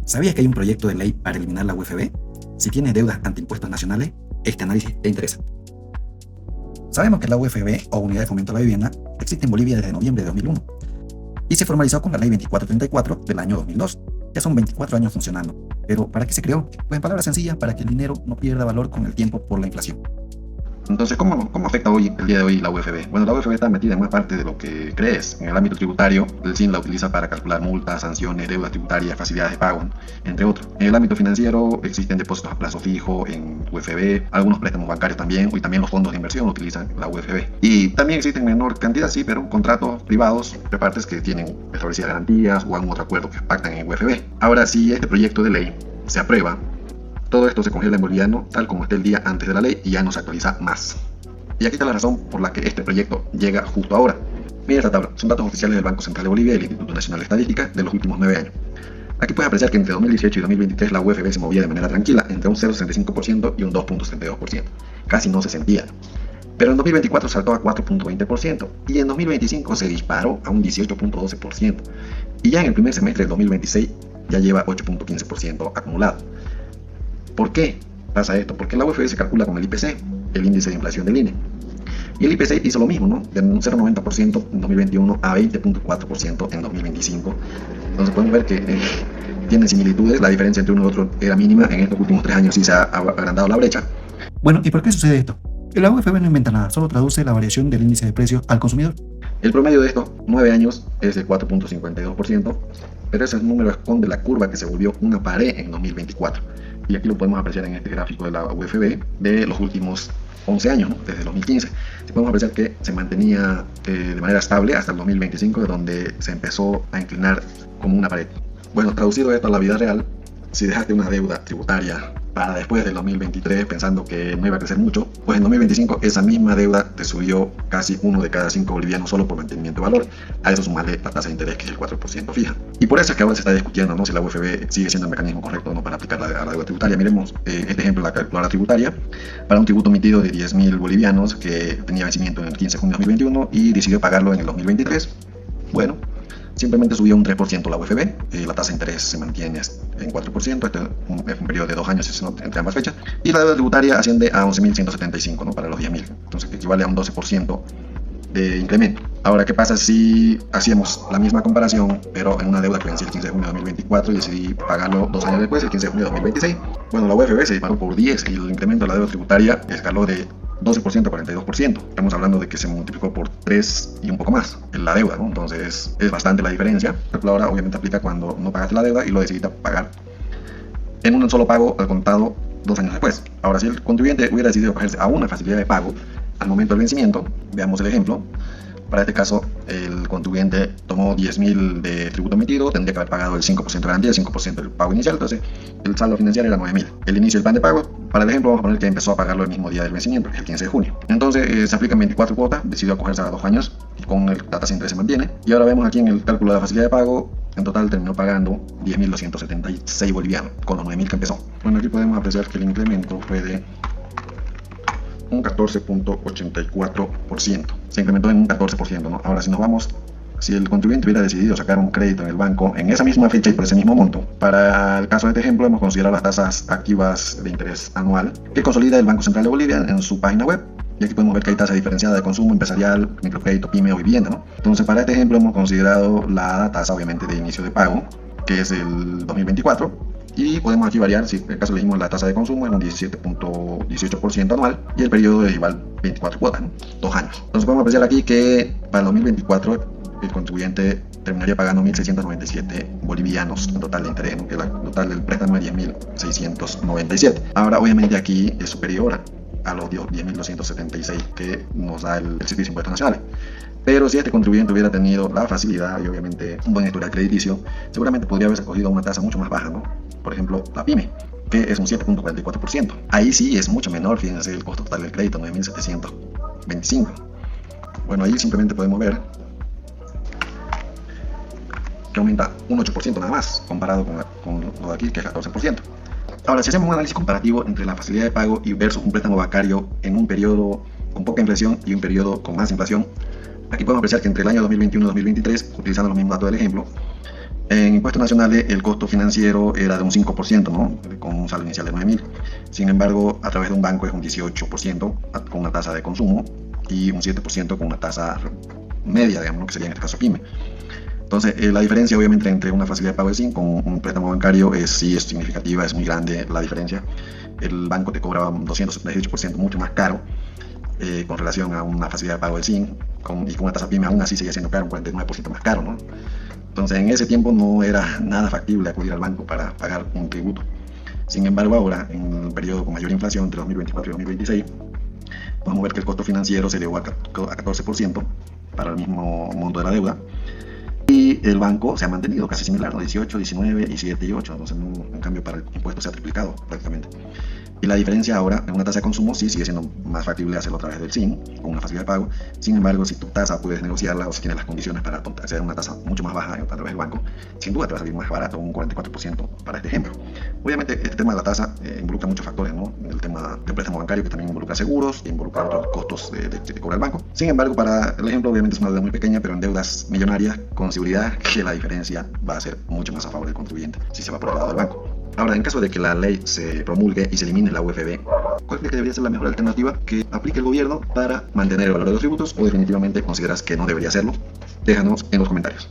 ¿Sabías que hay un proyecto de ley para eliminar la UFB? Si tienes deudas ante impuestos nacionales, este análisis te interesa. Sabemos que la UFB, o Unidad de Fomento a la Vivienda, existe en Bolivia desde noviembre de 2001 y se formalizó con la Ley 2434 del año 2002. Ya son 24 años funcionando. Pero ¿para qué se creó? Pues en palabras sencillas, para que el dinero no pierda valor con el tiempo por la inflación. Entonces, ¿cómo afecta el día de hoy la UFB? Bueno, la UFB está metida en más parte de lo que crees. En el ámbito tributario, el SIN la utiliza para calcular multas, sanciones, deudas tributarias, facilidades de pago, entre otros. En el ámbito financiero, existen depósitos a plazo fijo en UFB, algunos préstamos bancarios también, y también los fondos de inversión utilizan la UFB. Y también existen en menor cantidad, sí, pero contratos privados de partes que tienen establecidas garantías o algún otro acuerdo que pactan en UFB. Ahora, si este proyecto de ley se aprueba, todo esto se congela en boliviano tal como esté el día antes de la ley y ya no se actualiza más. Y aquí está la razón por la que este proyecto llega justo ahora. Mira esta tabla, son datos oficiales del Banco Central de Bolivia y del Instituto Nacional de Estadística de los últimos 9 años. Aquí puedes apreciar que entre 2018 y 2023 la UFB se movía de manera tranquila, entre un 0,65% y un 2,72%. Casi no se sentía. Pero en 2024 saltó a 4,20% y en 2025 se disparó a un 18,12%. Y ya en el primer semestre del 2026 ya lleva 8,15% acumulado. ¿Por qué pasa esto? Porque la UFB se calcula con el IPC, el índice de inflación del INE. Y el IPC hizo lo mismo, ¿no? De un 0,90% en 2021 a 20,4% en 2025. Entonces podemos ver que tienen similitudes. La diferencia entre uno y otro era mínima. En estos últimos 3 años sí se ha agrandado la brecha. Bueno, ¿y por qué sucede esto? La UFB no inventa nada, solo traduce la variación del índice de precios al consumidor. El promedio de estos 9 años es de 4,52%, pero ese número esconde la curva que se volvió una pared en 2024. Y aquí lo podemos apreciar en este gráfico de la UFB de los últimos 11 años, ¿no? Desde 2015. Podemos apreciar que se mantenía de manera estable hasta el 2025, de donde se empezó a inclinar como una pared. Bueno, traducido esto a la vida real, si dejaste una deuda tributaria para después del 2023 pensando que no iba a crecer mucho, pues en 2025 esa misma deuda te subió casi 1 de cada 5 bolivianos solo por mantenimiento de valor. A eso sumarle la tasa de interés, que es el 4% fija. Y por eso es que ahora se está discutiendo, ¿no?, si la UFB sigue siendo el mecanismo correcto o no para aplicar a la deuda tributaria. Miremos este ejemplo de la calculadora tributaria para un tributo emitido de 10.000 bolivianos que tenía vencimiento en el 15 de junio de 2021 y decidió pagarlo en el 2023. Bueno, simplemente subió un 3% la UFB, la tasa de interés se mantiene en 4%, este es un periodo de 2 años entre ambas fechas, y la deuda tributaria asciende a 11.175, ¿no?, para los 10.000, entonces que equivale a un 12% de incremento. Ahora, ¿qué pasa si hacíamos la misma comparación, pero en una deuda que vencía el 15 de junio de 2024 y decidí pagarlo 2 años después, el 15 de junio de 2026? Bueno, la UFB se disparó por 10 y el incremento de la deuda tributaria escaló de 12% a 42%. Estamos hablando de que se multiplicó por 3 y un poco más en la deuda, ¿no? Entonces es bastante la diferencia. La calculadora obviamente aplica cuando no pagaste la deuda y lo decidiste pagar en un solo pago al contado 2 años después. Ahora, si el contribuyente hubiera decidido acogerse a una facilidad de pago al momento del vencimiento, veamos el ejemplo. Para este caso, el contribuyente tomó 10.000 de tributo emitido, tendría que haber pagado el 5% de garantía, el 5% del pago inicial, entonces el saldo financiero era 9.000. El inicio del plan de pago, para el ejemplo, vamos a poner que empezó a pagarlo el mismo día del vencimiento, el 15 de junio. Entonces se aplican 24 cuotas, decidió acogerse a 2 años y con la tasa de interés se mantiene. Y ahora vemos aquí en el cálculo de la facilidad de pago, en total terminó pagando 10.276 bolivianos, con los 9.000 que empezó. Bueno, aquí podemos apreciar que el incremento fue de un 14,84%. Se incrementó en un 14%, ¿no? Ahora, si el contribuyente hubiera decidido sacar un crédito en el banco en esa misma fecha y por ese mismo monto, para el caso de este ejemplo hemos considerado las tasas activas de interés anual que consolida el Banco Central de Bolivia en su página web. Y aquí podemos ver que hay tasa diferenciada de consumo, empresarial, microcrédito, pyme o vivienda, ¿no? Entonces, para este ejemplo hemos considerado la tasa obviamente de inicio de pago, que es el 2024. Y podemos aquí variar, si en el caso elegimos la tasa de consumo en un 17,18% anual y el periodo es igual 24 cuotas, ¿no? 2 años. Entonces podemos apreciar aquí que para el 2024 el contribuyente terminaría pagando 1.697 bolivianos en total de interés, ¿no?, que el total del préstamo es 10.697. Ahora obviamente aquí es superior a los 10.276 que nos da el Servicio de Impuestos Nacionales. Pero si este contribuyente hubiera tenido la facilidad y obviamente un buen historial crediticio, seguramente podría haberse cogido una tasa mucho más baja, ¿no? Por ejemplo, la PYME, que es un 7,44%. Ahí sí es mucho menor, fíjense, el costo total del crédito, 9.725. Bueno, ahí simplemente podemos ver que aumenta un 8% nada más, comparado con lo de aquí, que es 14%. Ahora, si hacemos un análisis comparativo entre la facilidad de pago y versus un préstamo bancario en un periodo con poca inflación y un periodo con más inflación, aquí podemos apreciar que entre el año 2021 y 2023, utilizando los mismos datos del ejemplo, En impuestos nacionales el costo financiero era de un 5%, ¿no? Con un saldo inicial de 9.000. Sin embargo, a través de un banco es un 18% con una tasa de consumo y un 7% con una tasa media, digamos, ¿no? Que sería en este caso PYME. Entonces, la diferencia obviamente entre una facilidad de pago del SIN con un préstamo bancario sí es significativa, es muy grande la diferencia. El banco te cobraba un 278% mucho más caro con relación a una facilidad de pago del SIN y con una tasa PYME aún así seguía siendo caro, un 49% más caro, ¿no? Entonces, en ese tiempo no era nada factible acudir al banco para pagar un tributo. Sin embargo, ahora, en el periodo con mayor inflación entre 2024 y 2026, vamos a ver que el costo financiero se elevó a 14% para el mismo monto de la deuda. Y el banco se ha mantenido casi similar, ¿no? 18, 19 y 7 y 8. Entonces, en cambio, para el impuesto se ha triplicado prácticamente. Y la diferencia ahora, en una tasa de consumo, sí sigue siendo más factible hacerlo a través del SIN, con una facilidad de pago. Sin embargo, si tu tasa puedes negociarla o si tienes las condiciones para acceder a una tasa mucho más baja a través del banco, sin duda te va a salir más barato, un 44% para este ejemplo. Obviamente, este tema de la tasa involucra muchos factores, ¿no? El tema del préstamo bancario, que también involucra seguros, involucra otros costos que cobra el banco. Sin embargo, para el ejemplo, obviamente es una deuda muy pequeña, pero en deudas millonarias, con seguridad que la diferencia va a ser mucho más a favor del contribuyente si se va por el lado del banco. Ahora, en caso de que la ley se promulgue y se elimine la UFB, ¿cuál crees que debería ser la mejor alternativa que aplique el gobierno para mantener el valor de los tributos o definitivamente consideras que no debería hacerlo? Déjanos en los comentarios.